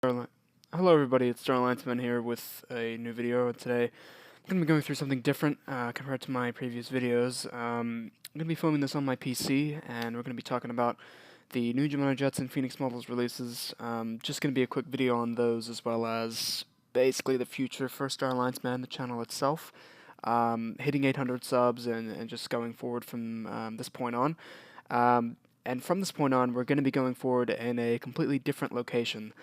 Hello everybody, it's Starlinesman here with a new video. Today I'm going to be going through something different compared to my previous videos. I'm going to be filming this on my PC, and we're going to be talking about the new Gemini Jets and Phoenix Models releases. Just going to be a quick video on those, as well as basically the future for Starlinesman, the channel itself. Hitting 800 subs and just going forward from this point on. And from this point on, we're going to be going forward in a completely different location,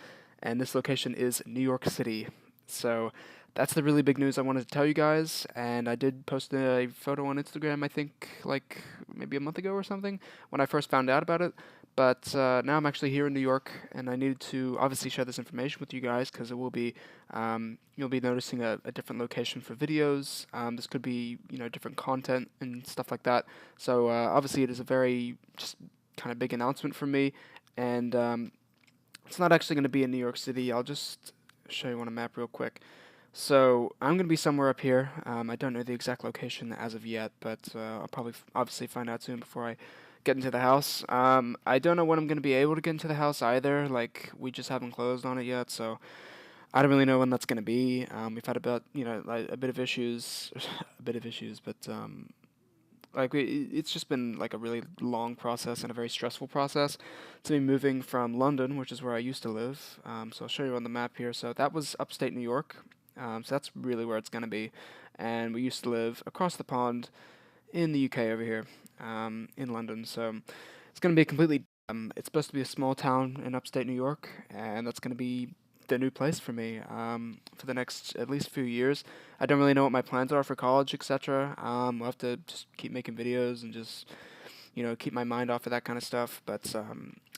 and this location is New York City. So that's the really big news I wanted to tell you guys, and I did post a photo on Instagram, I think, like maybe a month ago or something, when I first found out about it. But now I'm actually here in New York, and I needed to obviously share this information with you guys because it will be, you'll be noticing a different location for videos. This could be, different content and stuff like that. So obviously it is a very just kind of big announcement from me, and it's not actually going to be in New York City. I'll just show you on a map real quick. So I'm going to be somewhere up here. I don't know the exact location as of yet, but I'll probably obviously find out soon before I get into the house. I don't know when I'm going to be able to get into the house either. Like, we just haven't closed on it yet, so I don't really know when that's going to be. We've had about, like, a bit of issues, a bit of issues, but it's just been like a really long process and a very stressful process to be moving from London, which is where I used to live. So I'll show you on the map here. So that was upstate New York. So that's really where it's going to be. And we used to live across the pond in the UK over here, in London. So it's going to be completely. It's supposed to be a small town in upstate New York, and that's going to be the new place for me for the next at least few years. I don't really know what my plans are for college, etc. I'll have to just keep making videos and just keep my mind off of that kind of stuff. But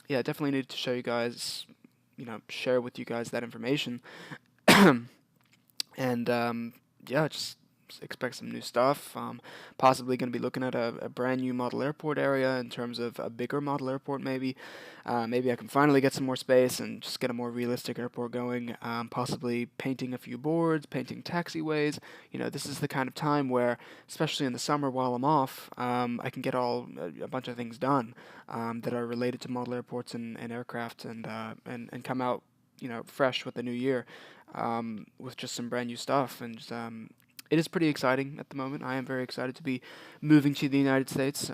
yeah, definitely need to show you guys, share with you guys that information, and yeah, just expect some new stuff. Possibly going to be looking at a brand new model airport area in terms of a bigger model airport, maybe. Maybe I can finally get some more space and just get a more realistic airport going. Possibly painting a few boards, painting taxiways. This is the kind of time where, especially in the summer while I'm off, I can get a bunch of things done that are related to model airports and aircraft, and come out fresh with the new year, with just some brand new stuff. And it is pretty exciting at the moment. I am very excited to be moving to the United States.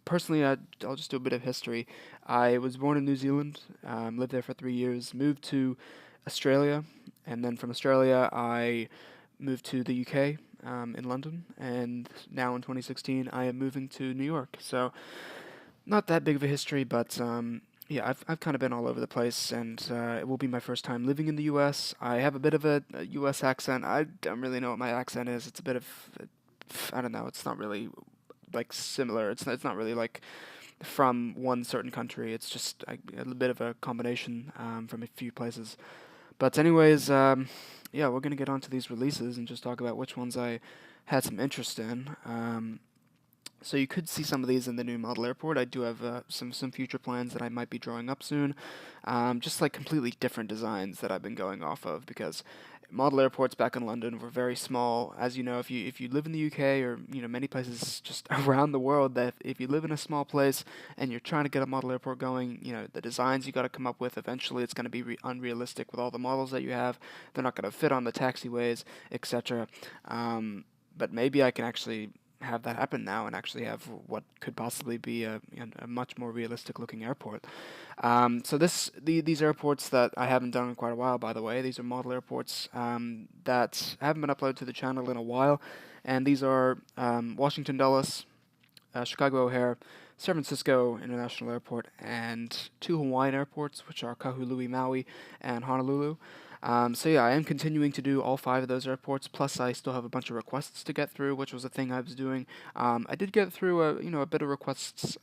Personally, I'll just do a bit of history. I was born in New Zealand, lived there for 3 years, moved to Australia, and then from Australia I moved to the UK, in London, and now in 2016 I am moving to New York. So not that big of a history, but yeah, I've kind of been all over the place, and it will be my first time living in the U.S. I have a bit of a U.S. accent. I don't really know what my accent is. It's a bit of, I don't know. It's not really like similar. It's not really like from one certain country. It's just a bit of a combination from a few places. But anyways, yeah, we're gonna get onto these releases and just talk about which ones I had some interest in. So you could see some of these in the new model airport. I do have some future plans that I might be drawing up soon, just like completely different designs that I've been going off of, because model airports back in London were very small. As you know, if you live in the UK, or many places just around the world, that if you live in a small place and you're trying to get a model airport going, the designs you got to come up with, eventually it's going to be unrealistic with all the models that you have. They're not going to fit on the taxiways, etc. But maybe I can actually have that happen now and actually have what could possibly be a much more realistic looking airport. So these airports that I haven't done in quite a while, by the way, these are model airports that haven't been uploaded to the channel in a while, and these are Washington Dulles, Chicago O'Hare, San Francisco International Airport, and two Hawaiian airports, which are Kahului, Maui, and Honolulu. So yeah, I am continuing to do all 5 of those airports. Plus, I still have a bunch of requests to get through, which was a thing I was doing. I did get through a bit of requests.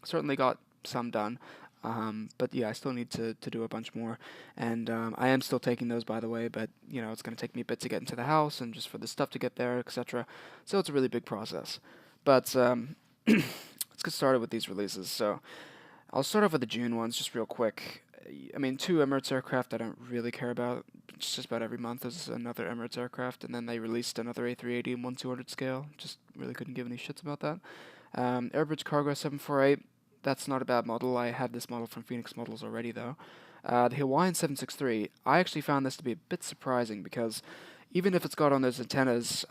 Certainly got some done. But yeah, I still need to do a bunch more, and I am still taking those, by the way. But it's going to take me a bit to get into the house and just for the stuff to get there, etc. So it's a really big process. But let's get started with these releases. So I'll start off with the June ones, just real quick. I mean, 2 Emirates aircraft I don't really care about. It's just about every month there's another Emirates aircraft, and then they released another A380 in 1/200 scale. Just really couldn't give any shits about that. Airbridge Cargo 748, that's not a bad model. I had this model from Phoenix Models already, though. The Hawaiian 763, I actually found this to be a bit surprising because even if it's got on those antennas,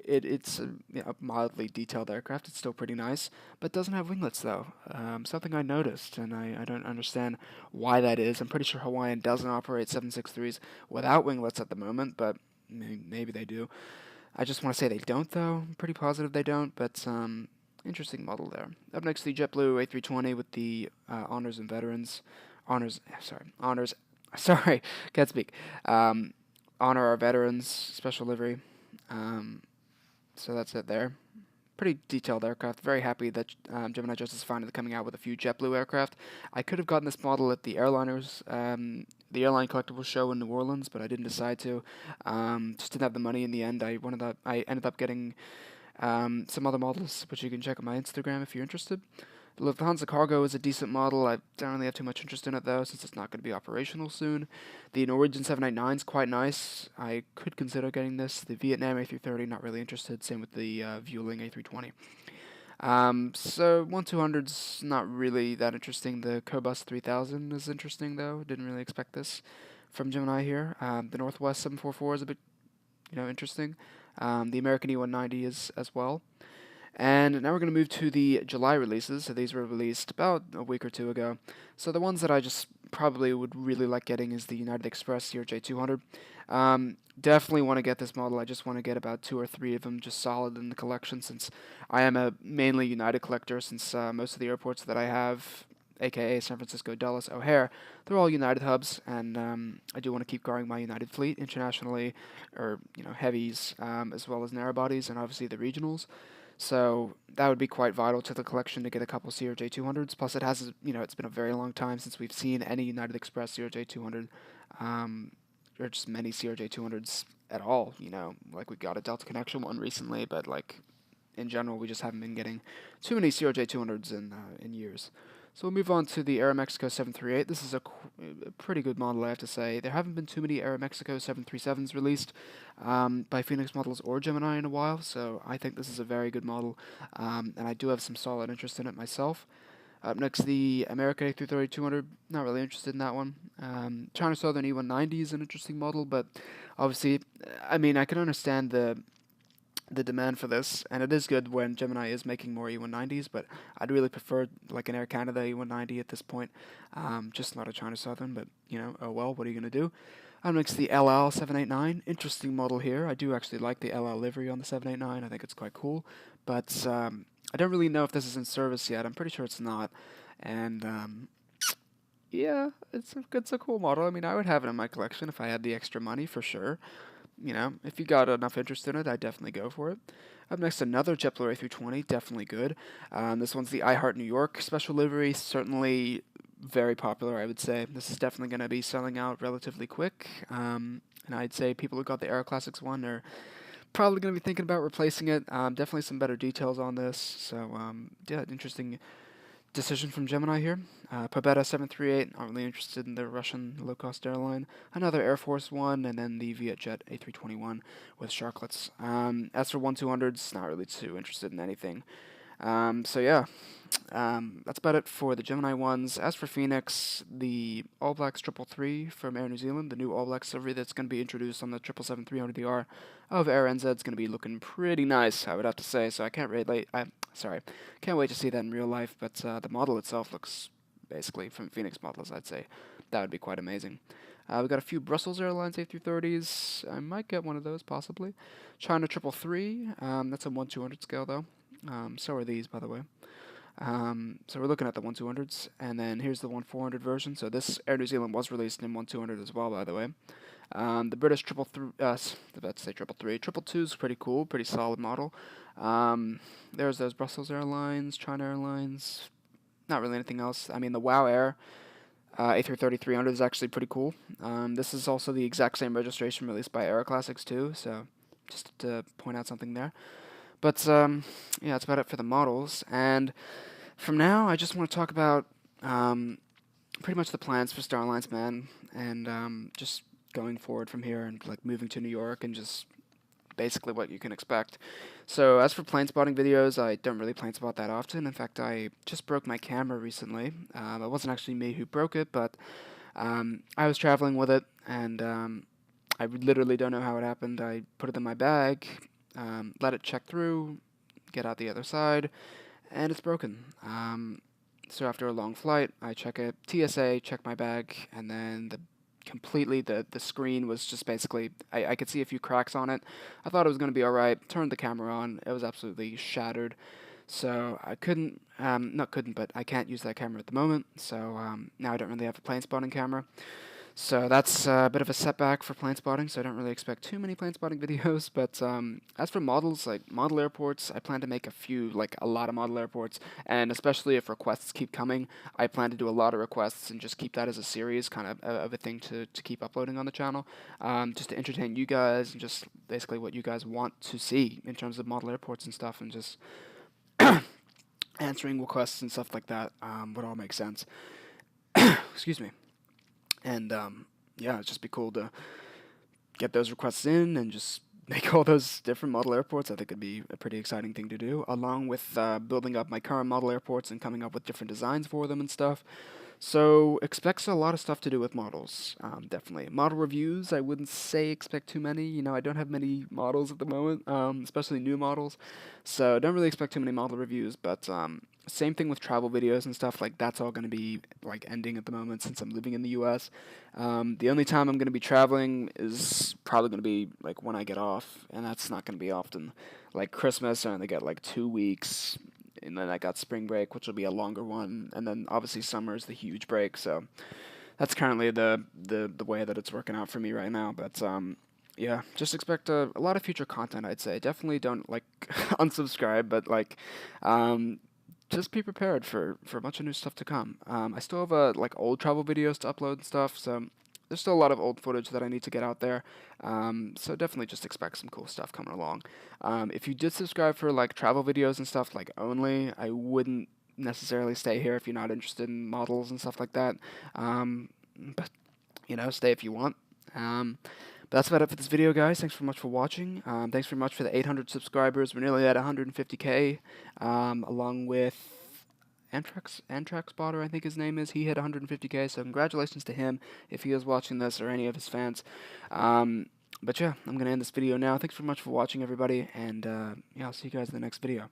it's a, a mildly detailed aircraft. It's still pretty nice, but doesn't have winglets though. Something I noticed, and I don't understand why that is. I'm pretty sure Hawaiian doesn't operate 763s without winglets at the moment, but maybe they do. I just want to say they don't though. I'm pretty positive they don't, but interesting model there. Up next, the JetBlue A320 with the honors and veterans. Honors. Sorry, can't speak. Um, Honor our veterans special livery. Um, so that's it there. Pretty detailed aircraft. Very happy that Gemini Jets is finally coming out with a few JetBlue aircraft. I could have gotten this model at the the airline collectible show in New Orleans, but I didn't decide to. Just didn't have the money in the end. I ended up getting some other models, which you can check on my Instagram if you're interested. The Lufthansa Cargo is a decent model. I don't really have too much interest in it though, since it's not going to be operational soon. The Norwegian 789 is quite nice. I could consider getting this. The Vietnam A330, not really interested. Same with the Vueling A320. So 1200's not really that interesting. The Cobus 3000 is interesting though. Didn't really expect this from Gemini here. The Northwest 744 is a bit, interesting. The American E190 is as well. And now we're going to move to the July releases. So these were released about a week or two ago. So the ones that I just probably would really like getting is the United Express CRJ200. Definitely want to get this model. I just want to get about 2 or 3 of them just solid in the collection, since I am a mainly United collector, since most of the airports that I have, aka San Francisco, Dulles, O'Hare, they're all United hubs, and I do want to keep growing my United fleet internationally, or heavies, as well as narrow bodies, and obviously the regionals. So that would be quite vital to the collection to get a couple CRJ200s. Plus, it's been a very long time since we've seen any United Express CRJ200, or just many CRJ200s at all. Like we got a Delta Connection one recently, but like in general, we just haven't been getting too many CRJ200s in years. So we'll move on to the Aeromexico 738. This is a pretty good model, I have to say. There haven't been too many Aeromexico 737s released by Phoenix Models or Gemini in a while, so I think this is a very good model, and I do have some solid interest in it myself. Up next, the American A330-200. Not really interested in that one. China Southern E190 is an interesting model, but obviously, I mean, I can understand the demand for this, and it is good when Gemini is making more E190s, but I'd really prefer like an Air Canada E190 at this point. Just not a China Southern, but oh well, what are you going to do? Next, the LL 789. Interesting model here. I do actually like the LL livery on the 789. I think it's quite cool, but I don't really know if this is in service yet. I'm pretty sure it's not, and yeah, it's a cool model. I mean, I would have it in my collection if I had the extra money for sure. If you got enough interest in it, I'd definitely go for it. Up next, another JetBlue A320, definitely good. This one's the I Heart New York special livery, certainly very popular, I would say. This is definitely going to be selling out relatively quick, and I'd say people who got the Aero Classics one are probably going to be thinking about replacing it. Definitely some better details on this, so yeah, interesting decision from Gemini here. Pobeda 738, not really interested in the Russian low-cost airline. Another Air Force One, and then the Vietjet A321 with sharklets. As for 1200s, not really too interested in anything. So yeah, that's about it for the Gemini ones. As for Phoenix, the All Blacks 333 from Air New Zealand, the new All Blacks livery that's going to be introduced on the 777-300ER of Air NZ, is going to be looking pretty nice, I would have to say. So I can't wait to see that in real life. But the model itself looks basically from Phoenix models. I'd say that would be quite amazing. We got a few Brussels Airlines A330s. I might get one of those possibly. China 333. That's a 1/200 scale though. So are these, by the way. So we're looking at the 1200s, and then here's the 1400 version. So this Air New Zealand was released in 1200 as well, by the way. The British about to say 333 is pretty cool, pretty solid model. There's those Brussels Airlines, China Airlines. Not really anything else. I mean, the WOW Air A330-300 is actually pretty cool. This is also the exact same registration released by Aero Classics too. So just to point out something there. But yeah, that's about it for the models. And from now, I just want to talk about pretty much the plans for Star Alliance, man, and just going forward from here and like moving to New York and just basically what you can expect. So as for plane spotting videos, I don't really plane spot that often. In fact, I just broke my camera recently. It wasn't actually me who broke it, but I was traveling with it, and I literally don't know how it happened. I put it in my bag, let it check through, get out the other side, and it's broken. So after a long flight, I check it, TSA, check my bag, and then the screen was just basically, I could see a few cracks on it. I thought it was going to be alright, turned the camera on, it was absolutely shattered. So I couldn't, not couldn't, but I can't use that camera at the moment. So now I don't really have a plane spotting camera. So that's a bit of a setback for plane spotting, so I don't really expect too many plane spotting videos. But as for models, like model airports, I plan to make a lot of model airports, and especially if requests keep coming, I plan to do a lot of requests and just keep that as a series, kind of a thing to keep uploading on the channel, just to entertain you guys and just basically what you guys want to see in terms of model airports and stuff, and just answering requests and stuff like that would all make sense. Excuse me. And yeah, it'd just be cool to get those requests in and just make all those different model airports. I think it'd be a pretty exciting thing to do, along with building up my current model airports and coming up with different designs for them and stuff. So expect a lot of stuff to do with models, definitely. Model reviews, I wouldn't say expect too many. You know, I don't have many models at the moment, especially new models. So don't really expect too many model reviews, but same thing with travel videos and stuff. Like, that's all going to be, like, ending at the moment since I'm living in the US. The only time I'm going to be traveling is probably going to be, like, when I get off, and that's not going to be often. Like, Christmas, I only get, like, 2 weeks, and then I got spring break, which will be a longer one, and then obviously summer is the huge break. So that's currently the way that it's working out for me right now. But yeah, just expect a lot of future content. I'd say definitely don't like unsubscribe, but like just be prepared for a bunch of new stuff to come. I still have like old travel videos to upload and stuff, so there's still a lot of old footage that I need to get out there. So definitely just expect some cool stuff coming along. If you did subscribe for like travel videos and stuff like only, I wouldn't necessarily stay here if you're not interested in models and stuff like that. But you know, stay if you want. But that's about it for this video, guys. Thanks very much for watching. Thanks very much for the 800 subscribers. We're nearly at 150K, along with Antrax Spotter, I think his name is. He hit 150K, so congratulations to him if he is watching this or any of his fans. But yeah, I'm going to end this video now. Thanks very much for watching, everybody, and yeah, I'll see you guys in the next video.